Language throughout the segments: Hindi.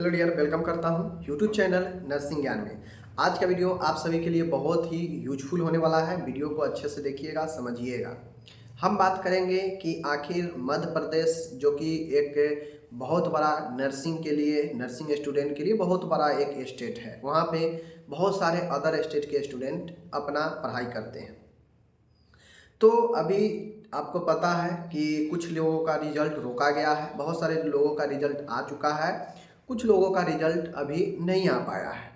हेलो डियर, वेलकम करता हूं यूट्यूब चैनल नर्सिंग ज्ञान में। आज का वीडियो आप सभी के लिए बहुत ही यूजफुल होने वाला है। वीडियो को अच्छे से देखिएगा, समझिएगा। हम बात करेंगे कि आखिर मध्य प्रदेश जो कि एक बहुत बड़ा नर्सिंग के लिए, नर्सिंग स्टूडेंट के लिए बहुत बड़ा एक स्टेट है। वहाँ पे बहुत सारे अदर स्टेट के स्टूडेंट अपना पढ़ाई करते हैं। तो अभी आपको पता है कि कुछ लोगों का रिजल्ट रोका गया है, बहुत सारे लोगों का रिजल्ट आ चुका है, कुछ लोगों का रिजल्ट अभी नहीं आ पाया है।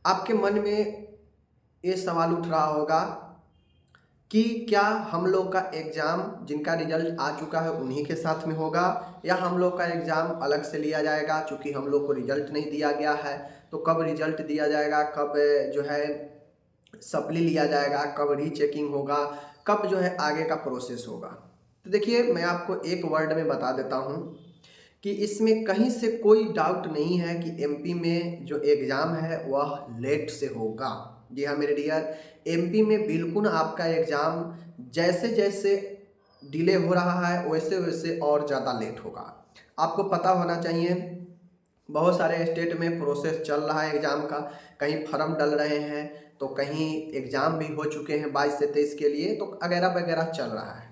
आपके मन में ये सवाल उठ रहा होगा कि क्या हम लोग का एग्ज़ाम जिनका रिजल्ट आ चुका है उन्हीं के साथ में होगा, या हम लोग का एग्ज़ाम अलग से लिया जाएगा। चूँकि हम लोग को रिजल्ट नहीं दिया गया है, तो कब रिजल्ट दिया जाएगा, कब जो है सप्ली लिया जाएगा, कब रीचेकिंग होगा, कब जो है आगे का प्रोसेस होगा। तो देखिए, मैं आपको एक वर्ड में बता देता हूँ कि इसमें कहीं से कोई डाउट नहीं है कि एमपी में जो एग्ज़ाम है वह लेट से होगा। जी हाँ मेरे डियर, एमपी में बिल्कुल आपका एग्ज़ाम जैसे जैसे डिले हो रहा है वैसे वैसे और ज़्यादा लेट होगा। आपको पता होना चाहिए, बहुत सारे स्टेट में प्रोसेस चल रहा है एग्ज़ाम का। कहीं फॉर्म डल रहे हैं, तो कहीं एग्ज़ाम भी हो चुके हैं 22 से 23 के लिए, तो वगैरह वगैरह चल रहा है।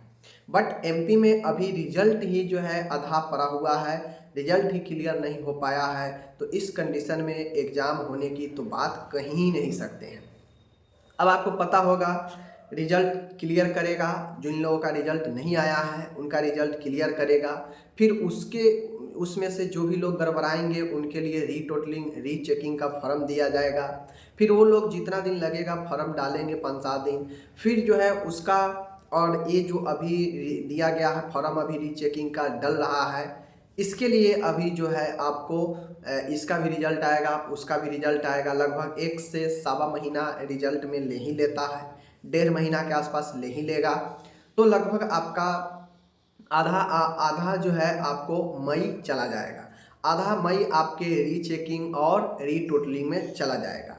बट एमपी में अभी रिजल्ट ही जो है आधा पड़ा हुआ है, रिजल्ट ही क्लियर नहीं हो पाया है। तो इस कंडीशन में एग्ज़ाम होने की तो बात कहीं नहीं सकते हैं। अब आपको पता होगा, रिजल्ट क्लियर करेगा, जिन लोगों का रिजल्ट नहीं आया है उनका रिजल्ट क्लियर करेगा। फिर उसमें से जो भी लोग गड़बड़ाएंगे उनके लिए रीटोटलिंग, रीचेकिंग का फॉर्म दिया जाएगा। फिर वो लोग जितना दिन लगेगा फॉर्म डालेंगे, 5-7 दिन, फिर जो है उसका, और ये जो अभी दिया गया है फॉर्म अभी रीचेकिंग का डल रहा है, इसके लिए अभी जो है आपको इसका भी रिजल्ट आएगा, उसका भी रिजल्ट आएगा। लगभग 1 से सवा महीना रिजल्ट में ले ही लेता है, 1.5 महीना के आसपास ले ही लेगा। तो लगभग आपका आधा जो है आपको मई चला जाएगा, आधा मई आपके रीचेकिंग और रीटोटलिंग में चला जाएगा।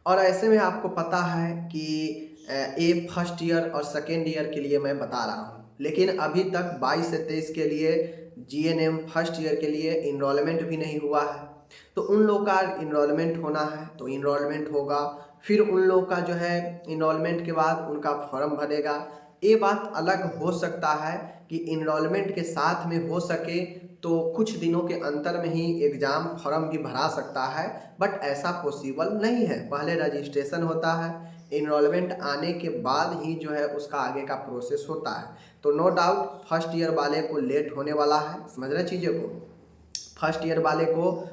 और ऐसे में आपको पता है कि ये फर्स्ट ईयर और सेकेंड ईयर के लिए मैं बता रहा हूँ, लेकिन अभी तक 22 से 23 के लिए जीएनएम फर्स्ट ईयर के लिए इनरोलमेंट भी नहीं हुआ है। तो उन लोग का इनरोलमेंट होना है तो इनरोलमेंट होगा। फिर उन लोग का जो है इनरोलमेंट के बाद उनका फॉर्म भरेगा। ये बात अलग हो सकता है कि इनरोलमेंट के साथ में हो सके तो कुछ दिनों के अंतर में ही एग्ज़ाम फॉर्म भी भरा सकता है, बट ऐसा पॉसिबल नहीं है। पहले रजिस्ट्रेशन होता है, इनरोलमेंट आने के बाद ही जो है उसका आगे का प्रोसेस होता है। तो नो डाउट फर्स्ट ईयर वाले को लेट होने वाला है, समझ रहे चीज़ों को। फर्स्ट ईयर वाले को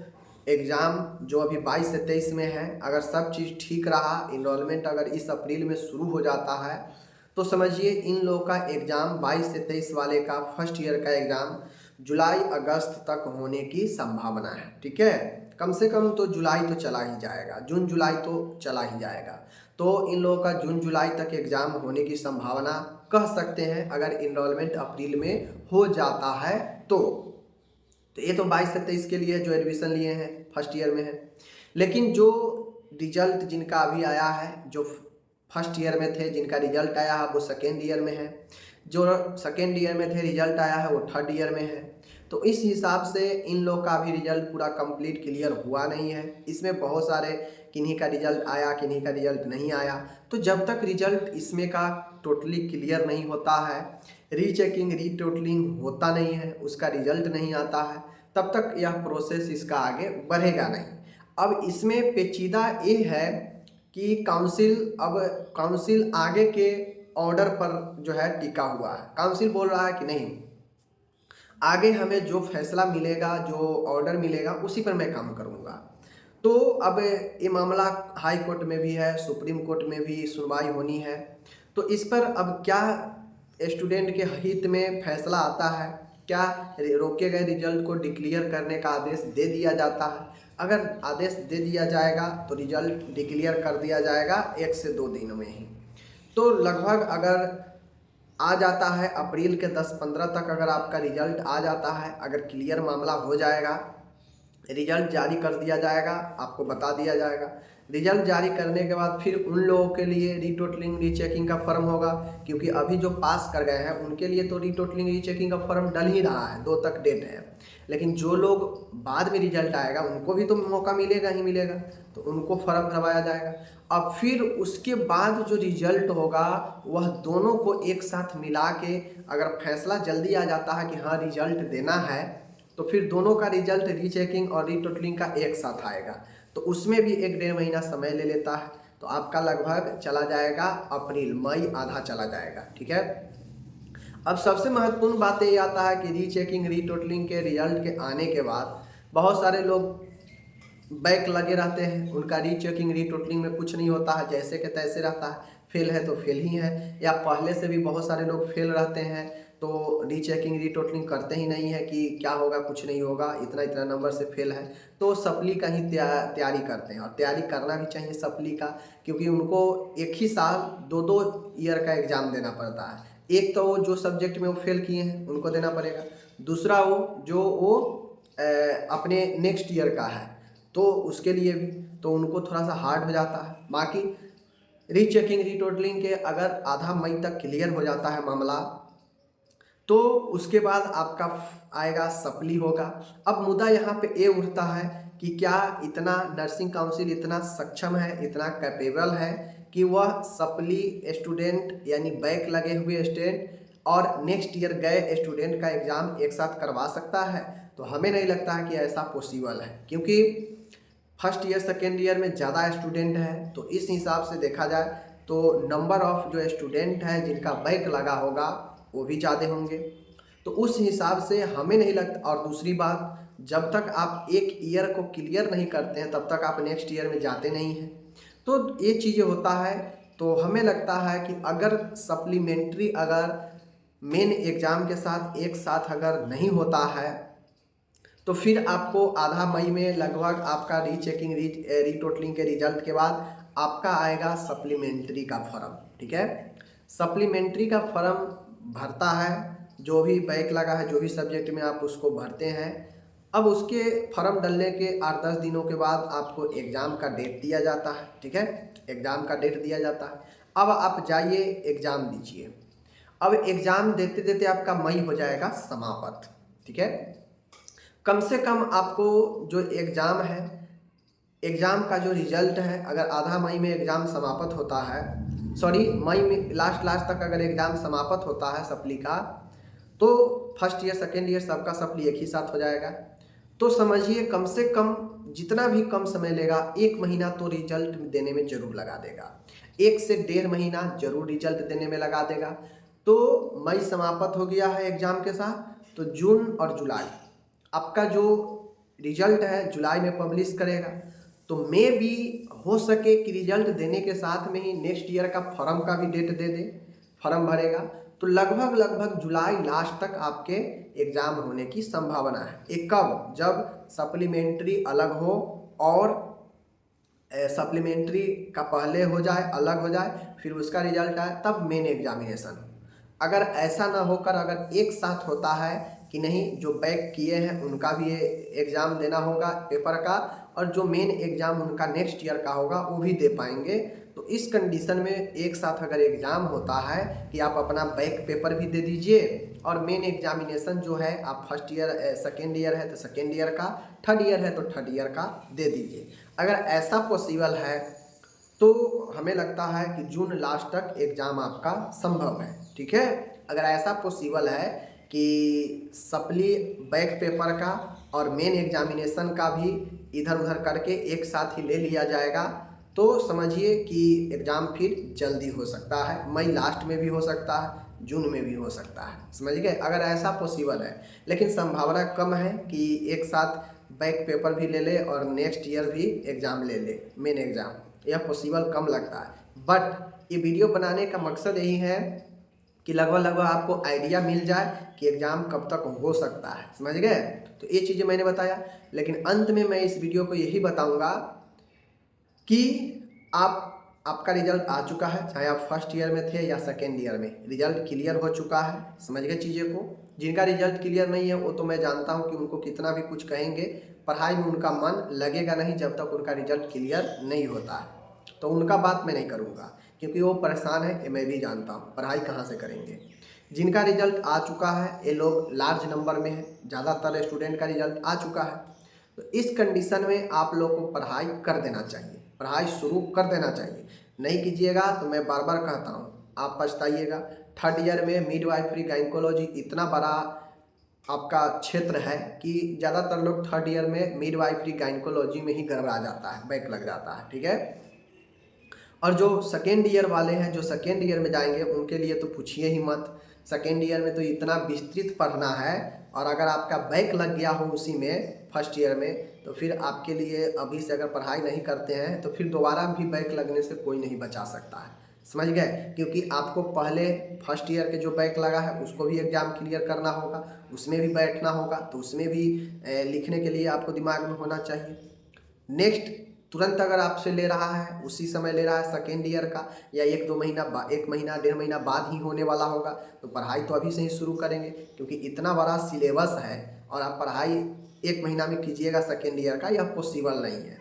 एग्ज़ाम जो अभी 22 से 23 में है, अगर सब चीज़ ठीक रहा, इनरोलमेंट अगर इस अप्रैल में शुरू हो जाता है, तो समझिए इन लोगों का एग्ज़ाम 22 से 23 वाले का फर्स्ट ईयर का एग्ज़ाम जुलाई अगस्त तक होने की संभावना है। ठीक है, कम से कम तो जुलाई तो चला ही जाएगा, जून जुलाई तो चला ही जाएगा। तो इन लोगों का जून जुलाई तक एग्ज़ाम होने की संभावना कह सकते हैं, अगर इनरोलमेंट अप्रैल में हो जाता है तो ये तो 22 से 23 के लिए जो एडमिशन लिए हैं फर्स्ट ईयर में है। लेकिन जो रिजल्ट जिनका अभी आया है, जो फर्स्ट ईयर में थे जिनका रिजल्ट आया है वो सेकेंड ईयर में है, जो सेकेंड ईयर में थे रिजल्ट आया है वो थर्ड ईयर में है। तो इस हिसाब से इन लोग का भी रिजल्ट पूरा कंप्लीट क्लियर हुआ नहीं है। इसमें बहुत सारे किन्हीं का रिजल्ट आया, किन्हीं का रिजल्ट नहीं आया। तो जब तक रिजल्ट इसमें का टोटली क्लियर नहीं होता है, रीचेकिंग रीटोटलिंग होता नहीं है, उसका रिजल्ट नहीं आता है, तब तक यह प्रोसेस इसका आगे बढ़ेगा नहीं। अब इसमें पेचीदा ये है कि काउंसिल आगे के ऑर्डर पर जो है टिका हुआ है। काउंसिल बोल रहा है कि नहीं, आगे हमें जो फैसला मिलेगा, जो ऑर्डर मिलेगा, उसी पर मैं काम करूँगा। तो अब ये मामला हाई कोर्ट में भी है, सुप्रीम कोर्ट में भी सुनवाई होनी है। तो इस पर अब क्या स्टूडेंट के हित में फैसला आता है, क्या रोके गए रिजल्ट को डिक्लेयर करने का आदेश दे दिया जाता है। अगर आदेश दे दिया जाएगा तो रिजल्ट डिक्लेयर कर दिया जाएगा 1 से 2 दिन में ही। तो लगभग अगर आ जाता है अप्रैल के 10-15 तक, अगर आपका रिजल्ट आ जाता है, अगर क्लियर मामला हो जाएगा, रिजल्ट जारी कर दिया जाएगा, आपको बता दिया जाएगा। रिजल्ट जारी करने के बाद फिर उन लोगों के लिए रीटोटलिंग रीचेकिंग का फॉर्म होगा, क्योंकि अभी जो पास कर गए हैं उनके लिए तो रीटोटलिंग रीचेकिंग का फॉर्म डल ही रहा है, 2 तक डेट है। लेकिन जो लोग बाद में रिजल्ट आएगा उनको भी तो मौका मिलेगा ही मिलेगा, तो उनको फॉर्म भरवाया जाएगा। अब फिर उसके बाद जो रिजल्ट होगा वह दोनों को एक साथ मिला के, अगर फैसला जल्दी आ जाता है कि हाँ रिजल्ट देना है, तो फिर दोनों का रिजल्ट रीचेकिंग और रीटोटलिंग का एक साथ आएगा, तो उसमें भी 1-1.5 महीना समय ले लेता है। तो आपका लगभग चला जाएगा अप्रैल मई, आधा चला जाएगा। ठीक है। अब सबसे महत्वपूर्ण बात ये आता है कि रीचेकिंग रीटोटलिंग के रिजल्ट के आने के बाद बहुत सारे लोग बैक लगे रहते हैं, उनका रीचेकिंग रीटोटलिंग में कुछ नहीं होता है, जैसे कि तैसे रहता है, फेल है तो फेल ही है। या पहले से भी बहुत सारे लोग फेल रहते हैं तो रीचेकिंग रीटोटलिंग करते ही नहीं है कि क्या होगा, कुछ नहीं होगा, इतना इतना नंबर से फेल है, तो सप्ली का ही तैयारी करते हैं। और तैयारी करना भी चाहिए सप्ली का, क्योंकि उनको एक ही साल 2-2 ईयर का एग्ज़ाम देना पड़ता है। एक तो वो जो सब्जेक्ट में वो फेल किए हैं उनको देना पड़ेगा, दूसरा वो अपने नेक्स्ट ईयर का है तो उसके लिए भी तो उनको थोड़ा सा हार्ड हो जाता है। बाकी रीचेकिंग रीटोटलिंग के अगर आधा मई तक क्लियर हो जाता है मामला, तो उसके बाद आपका आएगा सप्ली होगा। अब मुद्दा यहाँ पे ये उठता है कि क्या इतना नर्सिंग काउंसिल इतना सक्षम है, इतना कैपेबल है कि वह सप्ली स्टूडेंट यानी बैक लगे हुए स्टूडेंट और नेक्स्ट ईयर गए स्टूडेंट का एग्ज़ाम एक साथ करवा सकता है? तो हमें नहीं लगता है कि ऐसा पॉसिबल है, क्योंकि फर्स्ट ईयर सेकेंड ईयर में ज़्यादा स्टूडेंट है, तो इस हिसाब से देखा जाए तो नंबर ऑफ जो स्टूडेंट है जिनका बैक लगा होगा वो भी ज़्यादा होंगे। तो उस हिसाब से हमें नहीं लगता। और दूसरी बात, जब तक आप एक ईयर को क्लियर नहीं करते हैं तब तक आप नेक्स्ट ईयर में जाते नहीं हैं, तो ये चीज़ें होता है। तो हमें लगता है कि अगर सप्लीमेंट्री अगर मेन एग्ज़ाम के साथ एक साथ अगर नहीं होता है तो फिर आपको आधा मई में लगभग आपका रीचेकिंग रीटोटलिंग के रिजल्ट के बाद आपका आएगा सप्लीमेंट्री का फॉर्म। ठीक है। सप्लीमेंट्री का फॉर्म भरता है, जो भी बैक लगा है जो भी सब्जेक्ट में आप उसको भरते हैं। अब उसके फॉर्म डलने के 8-10 दिनों के बाद आपको एग्ज़ाम का डेट दिया जाता है। ठीक है। एग्ज़ाम का डेट दिया जाता है। अब आप जाइए एग्ज़ाम दीजिए। अब एग्ज़ाम देते देते आपका मई हो जाएगा समाप्त। ठीक है। कम से कम आपको जो एग्ज़ाम है, एग्ज़ाम का जो रिज़ल्ट है, अगर आधा मई में एग्ज़ाम समाप्त होता है, सॉरी मई में लास्ट तक अगर एग्ज़ाम समाप्त होता है सप्ली का, तो फर्स्ट ईयर सेकेंड ईयर सबका सप्ली एक ही साथ हो जाएगा। तो समझिए कम से कम जितना भी कम समय लेगा 1 महीना तो रिजल्ट देने में ज़रूर लगा देगा, 1 से 1.5 महीना ज़रूर रिजल्ट देने में लगा देगा। तो मई समाप्त हो गया है एग्ज़ाम के साथ, तो जून और जुलाई आपका जो रिजल्ट है जुलाई में पब्लिश करेगा। तो मे भी हो सके कि रिजल्ट देने के साथ में ही नेक्स्ट ईयर का फॉर्म का भी डेट दे दे, फॉर्म भरेगा, तो लगभग जुलाई लास्ट तक आपके एग्ज़ाम होने की संभावना है। एक कब, जब सप्लीमेंट्री अलग हो और सप्लीमेंट्री का पहले हो जाए, अलग हो जाए, फिर उसका रिजल्ट आए, तब मेन एग्जामिनेशन। अगर ऐसा ना होकर अगर एक साथ होता है कि नहीं, जो बैक किए हैं उनका भी एग्ज़ाम देना होगा पेपर का, और जो मेन एग्ज़ाम उनका नेक्स्ट ईयर का होगा वो भी दे पाएंगे, तो इस कंडीशन में एक साथ अगर एग्ज़ाम होता है कि आप अपना बैक पेपर भी दे दीजिए और मेन एग्जामिनेशन जो है आप फर्स्ट ईयर सेकेंड ईयर है तो सेकेंड ईयर का, थर्ड ईयर है तो थर्ड ईयर का दे दीजिए। अगर ऐसा पॉसिबल है तो हमें लगता है कि जून लास्ट तक एग्ज़ाम आपका संभव है। ठीक है। अगर ऐसा पॉसिबल है कि सप्ली बैक पेपर का और मेन एग्जामिनेशन का भी इधर उधर करके एक साथ ही ले लिया जाएगा, तो समझिए कि एग्ज़ाम फिर जल्दी हो सकता है, मई लास्ट में भी हो सकता है, जून में भी हो सकता है। समझ गए, अगर ऐसा पॉसिबल है। लेकिन संभावना कम है कि एक साथ बैक पेपर भी ले ले और नेक्स्ट ईयर भी एग्ज़ाम ले ले मेन एग्ज़ाम, यह पॉसिबल कम लगता है। बट ये वीडियो बनाने का मकसद यही है कि लगभग आपको आइडिया मिल जाए कि एग्ज़ाम कब तक हो सकता है। समझ गए। तो ये चीज़ें मैंने बताया, लेकिन अंत में मैं इस वीडियो को यही बताऊंगा कि आपका रिजल्ट आ चुका है, चाहे आप फर्स्ट ईयर में थे या सेकेंड ईयर में, रिजल्ट क्लियर हो चुका है। समझ गए चीज़ें को। जिनका रिजल्ट क्लियर नहीं है वो तो मैं जानता हूँ कि उनको कितना भी कुछ कहेंगे पढ़ाई में उनका मन लगेगा नहीं जब तक उनका रिजल्ट क्लियर नहीं होता है। तो उनका बात मैं नहीं करूँगा, क्योंकि वो परेशान है, ये मैं भी जानता हूँ, पढ़ाई कहाँ से करेंगे। जिनका रिजल्ट आ चुका है ये लोग लार्ज नंबर में है, ज़्यादातर स्टूडेंट का रिजल्ट आ चुका है। तो इस कंडीशन में आप लोग को पढ़ाई कर देना चाहिए, पढ़ाई शुरू कर देना चाहिए। नहीं कीजिएगा तो मैं बार बार कहता हूँ आप पछताइएगा। थर्ड ईयर में मिडवाइफरी गायनेकोलॉजी इतना बड़ा आपका क्षेत्र है कि ज़्यादातर लोग थर्ड ईयर में मिडवाइफरी गायनेकोलॉजी में ही गड़बड़ा जाता है, बैक लग जाता है, ठीक है। और जो सेकेंड ईयर वाले हैं, जो सेकेंड ईयर में जाएंगे उनके लिए तो पूछिए ही मत। सेकेंड ईयर में तो इतना विस्तृत पढ़ना है, और अगर आपका बैक लग गया हो उसी में फर्स्ट ईयर में, तो फिर आपके लिए अभी से अगर पढ़ाई नहीं करते हैं तो फिर दोबारा भी बैक लगने से कोई नहीं बचा सकता है, समझ गए। क्योंकि आपको पहले फर्स्ट ईयर के जो बैक लगा है उसको भी एग्ज़ाम क्लियर करना होगा, उसमें भी बैठना होगा, तो उसमें भी लिखने के लिए आपको दिमाग में होना चाहिए। नेक्स्ट तुरंत अगर आपसे ले रहा है, उसी समय ले रहा है सेकेंड ईयर का, या एक महीना 1.5 महीना बाद ही होने वाला होगा, तो पढ़ाई तो अभी से ही शुरू करेंगे, क्योंकि इतना बड़ा सिलेबस है और आप पढ़ाई 1 महीना में कीजिएगा सेकेंड ईयर का, यह पॉसिबल नहीं है।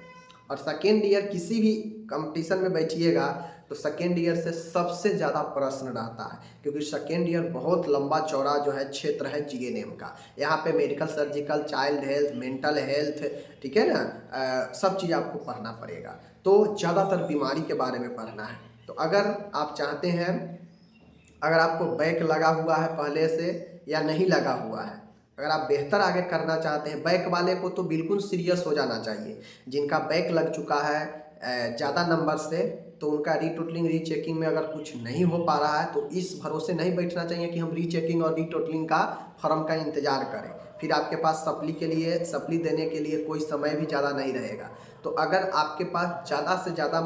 और सेकेंड ईयर किसी भी कंपटीशन में बैठिएगा तो सेकेंड ईयर से सबसे ज़्यादा प्रश्न रहता है, क्योंकि सेकेंड ईयर बहुत लंबा चौड़ा जो है क्षेत्र है जीएनएम का। यहाँ पे medical, surgical, child health, mental health, ठीक है ना, सब चीज़ आपको पढ़ना पड़ेगा। तो ज़्यादातर बीमारी के बारे में पढ़ना है। तो अगर आप चाहते हैं, अगर आपको बैक लगा हुआ है पहले से या नहीं लगा हुआ है, अगर आप बेहतर आगे करना चाहते हैं, बैक वाले को तो बिल्कुल सीरियस हो जाना चाहिए। जिनका बैक लग चुका है ज़्यादा नंबर से, तो उनका रीटोटलिंग रीचेकिंग में अगर कुछ नहीं हो पा रहा है तो इस भरोसे नहीं बैठना चाहिए कि हम रीचेकिंग और रीटोटलिंग का फॉर्म का इंतज़ार करें। फिर आपके पास सप्ली देने के लिए कोई समय भी ज़्यादा नहीं रहेगा। तो अगर आपके पास ज़्यादा से ज़्यादा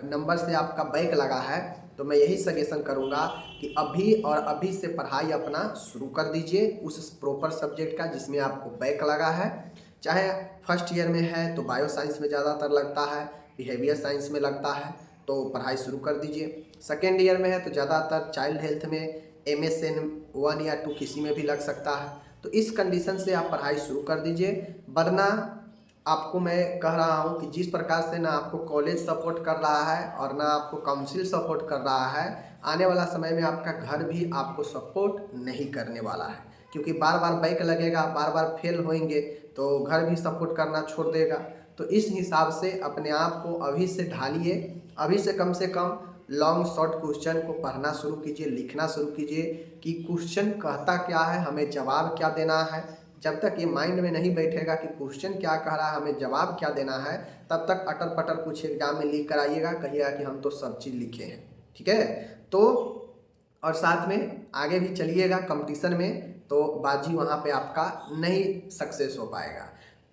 नंबर से आपका बैक लगा है, तो मैं यही सजेशन करूंगा कि अभी से पढ़ाई अपना शुरू कर दीजिए उस प्रॉपर सब्जेक्ट का जिसमें आपको बैक लगा है। चाहे फर्स्ट ईयर में है तो बायो साइंस में ज़्यादातर लगता है, बिहेवियर साइंस में लगता है, तो पढ़ाई शुरू कर दीजिए। सेकेंड ईयर में है तो ज़्यादातर चाइल्ड हेल्थ में MSN 1 या 2 किसी में भी लग सकता है। तो इस कंडीशन से आप पढ़ाई शुरू कर दीजिए, वरना आपको मैं कह रहा हूँ कि जिस प्रकार से ना आपको कॉलेज सपोर्ट कर रहा है और ना आपको काउंसिल सपोर्ट कर रहा है, आने वाला समय में आपका घर भी आपको सपोर्ट नहीं करने वाला है। क्योंकि बार बार बैक लगेगा, बार बार फेल होंगे तो घर भी सपोर्ट करना छोड़ देगा। तो इस हिसाब से अपने आप को अभी से ढालिए, अभी से कम लॉन्ग शॉर्ट क्वेश्चन को पढ़ना शुरू कीजिए, लिखना शुरू कीजिए कि क्वेश्चन कहता क्या है, हमें जवाब क्या देना है। जब तक ये माइंड में नहीं बैठेगा कि क्वेश्चन क्या कह रहा है, हमें जवाब क्या देना है, तब तक अटर पटर कुछ एग्जाम में लिख कर आइएगा, कहिएगा कि हम तो सब चीज़ लिखे हैं, ठीक है। तो और साथ में आगे भी चलिएगा कंपटीशन में, तो बाजी वहाँ पे आपका नहीं सक्सेस हो पाएगा।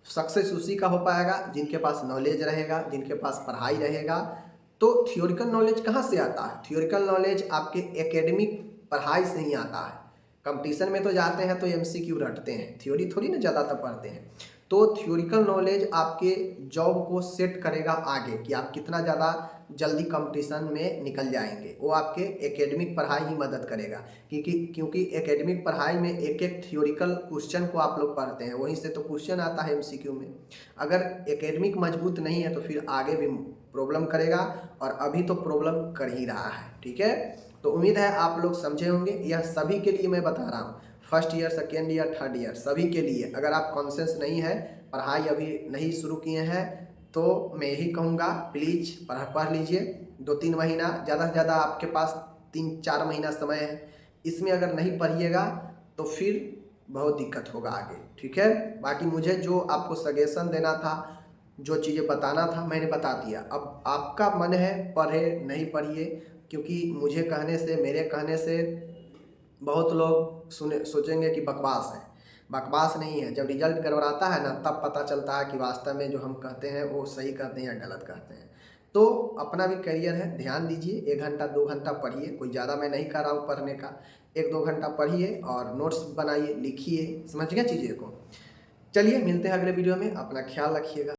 सक्सेस उसी का हो पाएगा जिनके पास नॉलेज रहेगा, जिनके पास पढ़ाई रहेगा। तो थियोरिकल नॉलेज कहाँ से आता है? थियोरिकल नॉलेज आपके एकेडमिक पढ़ाई से ही आता है। कंपटीशन में तो जाते हैं तो MCQ रटते हैं, थ्योरी थोड़ी ना ज़्यादातर पढ़ते हैं। तो थियोरिकल नॉलेज आपके जॉब को सेट करेगा आगे कि आप कितना ज़्यादा जल्दी कंपटीशन में निकल जाएंगे। वो आपके एकेडमिक पढ़ाई ही मदद करेगा, क्योंकि एकेडमिक पढ़ाई में एक एक थियोरिकल क्वेश्चन को आप लोग पढ़ते हैं, वहीं से तो क्वेश्चन आता है MCQ में। अगर एकेडमिक मजबूत नहीं है तो फिर आगे भी प्रॉब्लम करेगा, और अभी तो प्रॉब्लम कर ही रहा है, ठीक है। तो उम्मीद है आप लोग समझे होंगे। यह सभी के लिए मैं बता रहा हूँ, first year, second year, third year, सभी के लिए। अगर आप कॉन्शियस नहीं है, पढ़ाई अभी नहीं शुरू किए हैं, तो मैं यही कहूँगा प्लीज़ पढ़ लीजिए। 2-3 महीना, ज़्यादा से ज़्यादा आपके पास 3-4 महीना समय है। इसमें अगर नहीं पढ़िएगा तो फिर बहुत दिक्कत होगा आगे, ठीक है। बाकी मुझे जो आपको सजेशन देना था, जो चीज़ें बताना था, मैंने बता दिया। अब आपका मन है पढ़े नहीं पढ़िए, क्योंकि मुझे कहने से, मेरे कहने से बहुत लोग सोचेंगे कि बकवास है। बकवास नहीं है। जब रिजल्ट गड़बड़ाता है ना, तब पता चलता है कि वास्तव में जो हम कहते हैं वो सही कहते हैं या गलत कहते हैं। तो अपना भी करियर है, ध्यान दीजिए। 1 घंटा 2 घंटा पढ़िए, कोई ज़्यादा मैं नहीं कर रहा हूँ पढ़ने का। 1-2 घंटा पढ़िए और नोट्स बनाइए, लिखिए, समझ गए चीज़ें को। चलिए मिलते हैं अगले वीडियो में, अपना ख्याल रखिएगा।